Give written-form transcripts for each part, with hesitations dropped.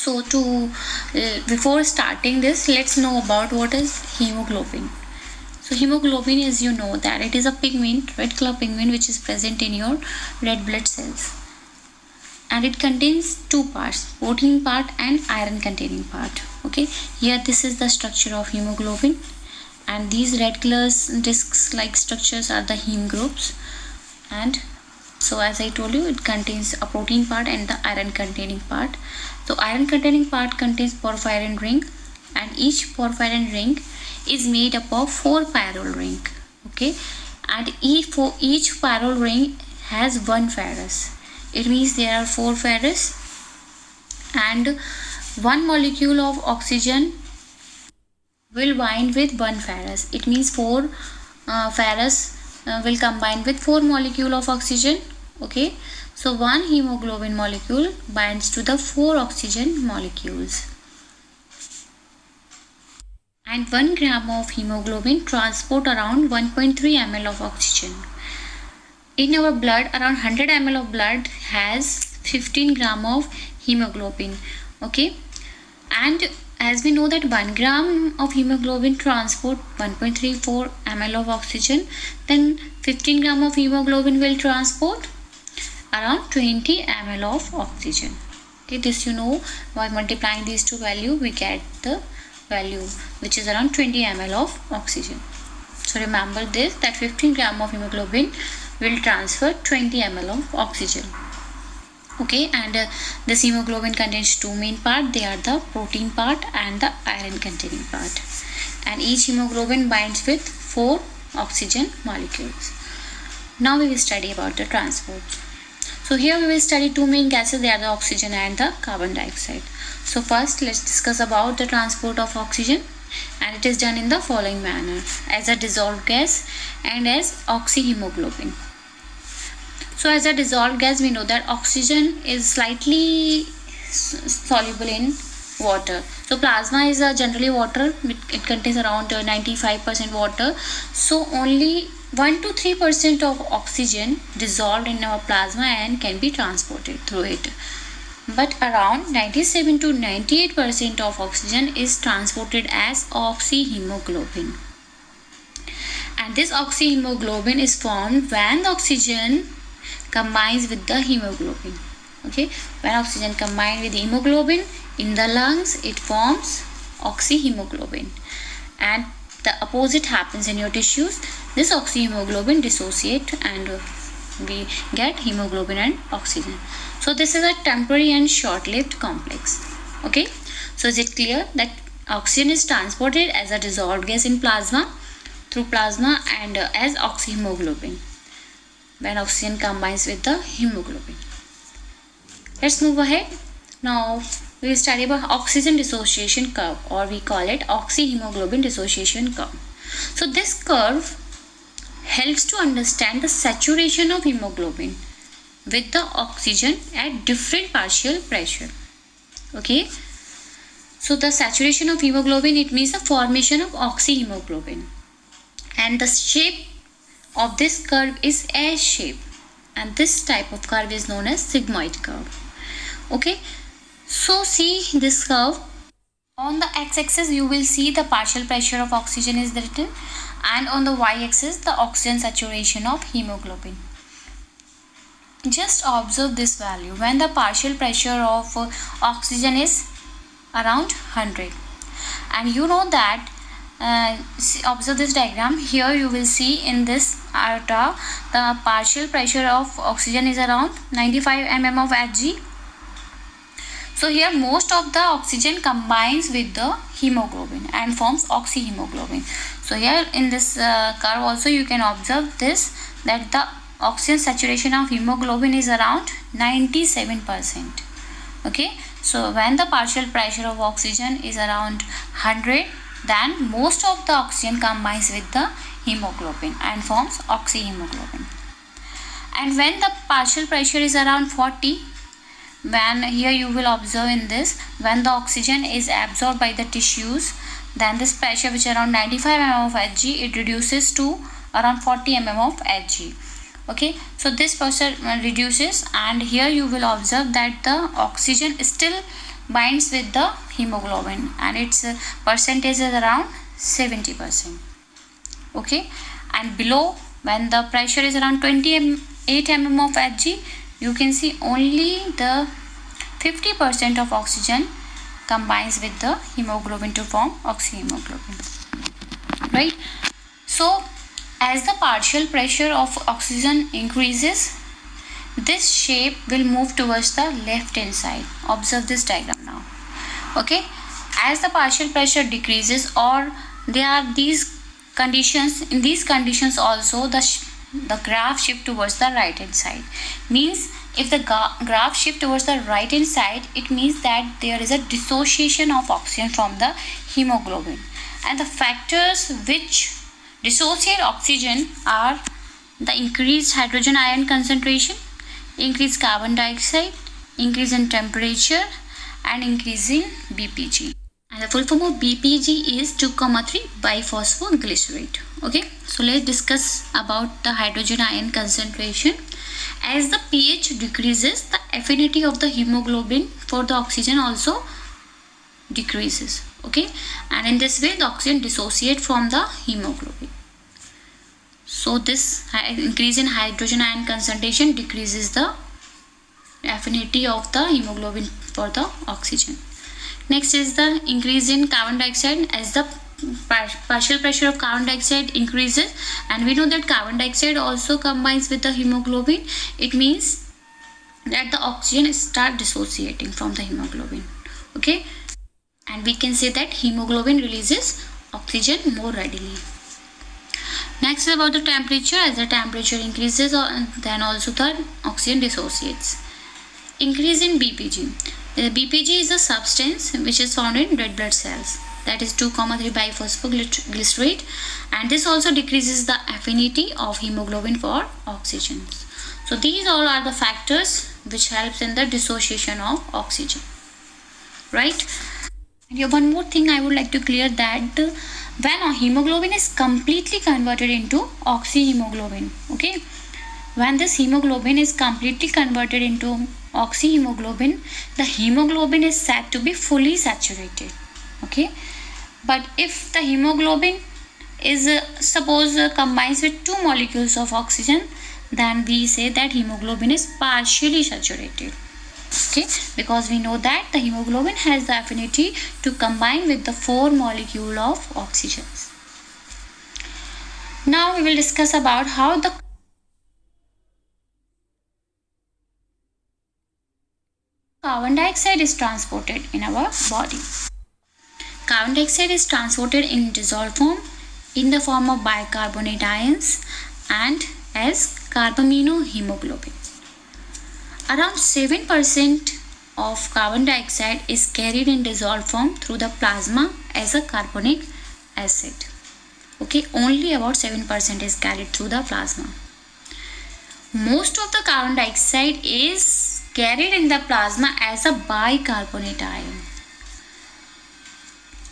So before starting this, let's know about what is hemoglobin. So hemoglobin is, you know, that it is a pigment, red color pigment, which is present in your red blood cells, and it contains two parts, protein part and iron containing part. Okay, here this is the structure of hemoglobin, and these red colors discs like structures are the heme groups. And so as I told you, it contains a protein part and the iron containing part. So iron containing part contains porphyrin ring, and each porphyrin ring is made up of 4 pyrrole ring. Okay, and each pyrrole ring has 1 ferrous. It means there are 4 ferrous, and 1 molecule of oxygen will bind with 1 ferrous. It means 4 ferrous will combine with 4 molecule of oxygen. Okay, so 1 hemoglobin molecule binds to the 4 oxygen molecules, and 1 gram of hemoglobin transport around 1.3 ml of oxygen. In our blood, around 100 ml of blood has 15 gram of hemoglobin. Okay, and as we know that 1 gram of hemoglobin transport 1.34 ml of oxygen, then 15 gram of hemoglobin will transport around 20 ml of oxygen. Okay, this you know, by multiplying these two values we get the value which is around 20 ml of oxygen. So remember this, that 15 gram of hemoglobin will transfer 20 ml of oxygen. Okay, and this hemoglobin contains 2 main parts. They are the protein part and the iron containing part, and each hemoglobin binds with 4 oxygen molecules. Now we will study about the transport. So here we will study 2 main gases. They are the oxygen and the carbon dioxide. So first let's discuss about the transport of oxygen, and it is done in the following manner: as a dissolved gas and as oxyhemoglobin. So as a dissolved gas, we know that oxygen is slightly soluble in water. So plasma is generally water. It contains around 95% water. So only 1 to 3% of oxygen dissolved in our plasma and can be transported through it. But around 97 to 98% of oxygen is transported as oxyhemoglobin. And this oxyhemoglobin is formed when the oxygen combines with the hemoglobin. Okay, when oxygen combines with hemoglobin in the lungs, it forms oxyhemoglobin, and the opposite happens in your tissues. This oxyhemoglobin dissociate and we get hemoglobin and oxygen. So this is a temporary and short-lived complex. Okay, so is it clear that oxygen is transported as a dissolved gas in plasma through plasma and as oxyhemoglobin when oxygen combines with the hemoglobin. Let's move ahead. Now we will study about oxygen dissociation curve, or we call it oxyhemoglobin dissociation curve. So this curve helps to understand the saturation of hemoglobin with the oxygen at different partial pressure. Okay, so the saturation of hemoglobin, it means the formation of oxyhemoglobin, and the shape of this curve is S shape, and this type of curve is known as sigmoid curve. Okay, so see this curve. On the x-axis you will see the partial pressure of oxygen is written, and on the y-axis the oxygen saturation of hemoglobin. Just observe this value when the partial pressure of oxygen is around 100, and you know that observe this diagram. Here you will see in this aorta the partial pressure of oxygen is around 95 mm of Hg. So here most of the oxygen combines with the hemoglobin and forms oxyhemoglobin. So here in this curve also you can observe this, that the oxygen saturation of hemoglobin is around 97%. Okay, so when the partial pressure of oxygen is around 100, then most of the oxygen combines with the hemoglobin and forms oxyhemoglobin. And when the partial pressure is around 40, when here you will observe in this, when the oxygen is absorbed by the tissues, then this pressure, which is around 95 mm of Hg, it reduces to around 40 mm of Hg. Okay, so this pressure reduces, and here you will observe that the oxygen still binds with the hemoglobin, and its percentage is around 70%. Okay, and below, when the pressure is around 28 mm of Hg, you can see only the 50% of oxygen combines with the hemoglobin to form oxyhemoglobin, right? So as the partial pressure of oxygen increases, this shape will move towards the left hand side. Observe this diagram now. Okay, as the partial pressure decreases, or there are these conditions, in these conditions also the graph shift towards the right hand side. Means if the graph shift towards the right hand side, it means that there is a dissociation of oxygen from the hemoglobin, and the factors which dissociate oxygen are the increased hydrogen ion concentration, increased carbon dioxide, increase in temperature, and increase in BPG. And the full form of BPG is 2,3 biphosphoglycerate. Okay, so let's discuss about the hydrogen ion concentration. As the pH decreases, the affinity of the hemoglobin for the oxygen also decreases. Okay, and in this way the oxygen dissociate from the hemoglobin. So this increase in hydrogen ion concentration decreases the affinity of the hemoglobin for the oxygen. Next is the increase in carbon dioxide. As the partial pressure of carbon dioxide increases, and we know that carbon dioxide also combines with the hemoglobin, it means that the oxygen start dissociating from the hemoglobin. Okay, and we can say that hemoglobin releases oxygen more readily. Next is about the temperature. As the temperature increases, then also the oxygen dissociates. Increase in BPG. The BPG is a substance which is found in red blood cells, that is 2,3 biphosphoglycerate, and this also decreases the affinity of hemoglobin for oxygen. So these all are the factors which helps in the dissociation of oxygen, right? And here one more thing I would like to clear, that when a hemoglobin is completely converted into oxyhemoglobin, okay, when this hemoglobin is completely converted into oxyhemoglobin, the hemoglobin is said to be fully saturated. Okay, but if the hemoglobin is combines with two molecules of oxygen, then we say that hemoglobin is partially saturated. Okay, because we know that the hemoglobin has the affinity to combine with the 4 molecule of oxygen. Now we will discuss about how the carbon dioxide is transported in our body. Carbon dioxide is transported in dissolved form in the form of bicarbonate ions and as carbaminohemoglobin. Around 7% of carbon dioxide is carried in dissolved form through the plasma as a carbonic acid. Okay, only about 7% is carried through the plasma. Most of the carbon dioxide is carried in the plasma as a bicarbonate ion.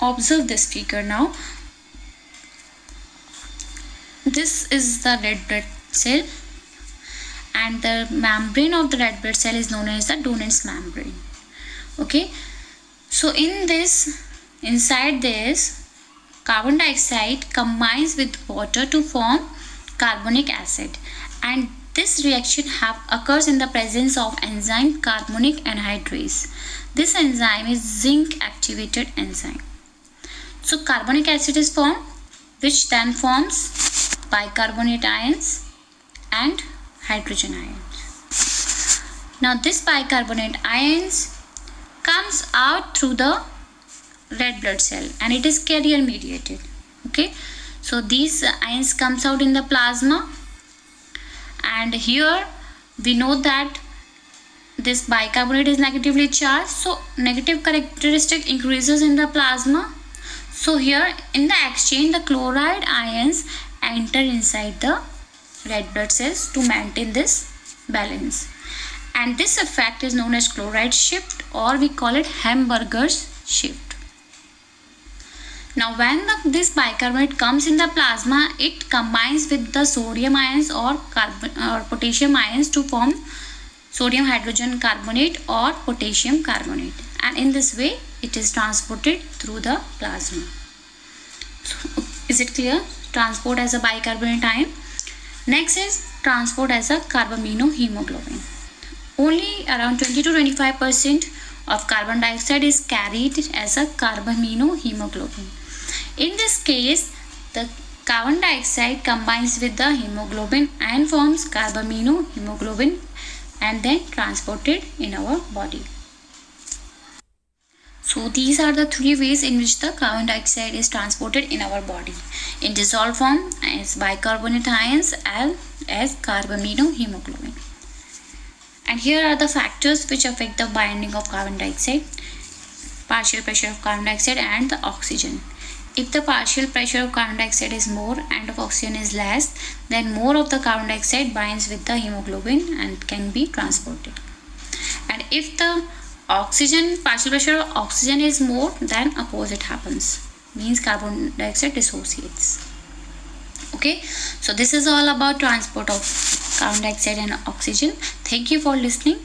Observe this figure now. This is the red blood cell, and the membrane of the red blood cell is known as the Donant's membrane. Okay, so inside this, carbon dioxide combines with water to form carbonic acid, and this reaction occurs in the presence of enzyme carbonic anhydrase. This enzyme is zinc activated enzyme. So carbonic acid is formed, which then forms bicarbonate ions and hydrogen ions. Now this bicarbonate ions comes out through the red blood cell, and it is carrier mediated. Okay, so these ions comes out in the plasma, and here we know that this bicarbonate is negatively charged, so negative characteristic increases in the plasma. So here in the exchange, the chloride ions enter inside the red blood cells to maintain this balance, and this effect is known as chloride shift, or we call it Hamburger's shift. Now when this bicarbonate comes in the plasma, it combines with the sodium ions or potassium ions to form sodium hydrogen carbonate or potassium carbonate, and in this way it is transported through the plasma. So, is it clear? Transport as a bicarbonate ion. Next is transport as a carbaminohemoglobin. Only around 20 to 25% of carbon dioxide is carried as a carbaminohemoglobin. In this case, the carbon dioxide combines with the hemoglobin and forms carbaminohemoglobin and then transported in our body. So these are the three ways in which the carbon dioxide is transported in our body: in dissolved form as bicarbonate ions and as carbaminohemoglobin. And here are the factors which affect the binding of carbon dioxide: partial pressure of carbon dioxide and the oxygen. If the partial pressure of carbon dioxide is more and of oxygen is less, then more of the carbon dioxide binds with the hemoglobin and can be transported. And if the partial pressure of oxygen is more, then opposite happens, means carbon dioxide dissociates. Okay, so this is all about transport of carbon dioxide and oxygen. Thank you for listening.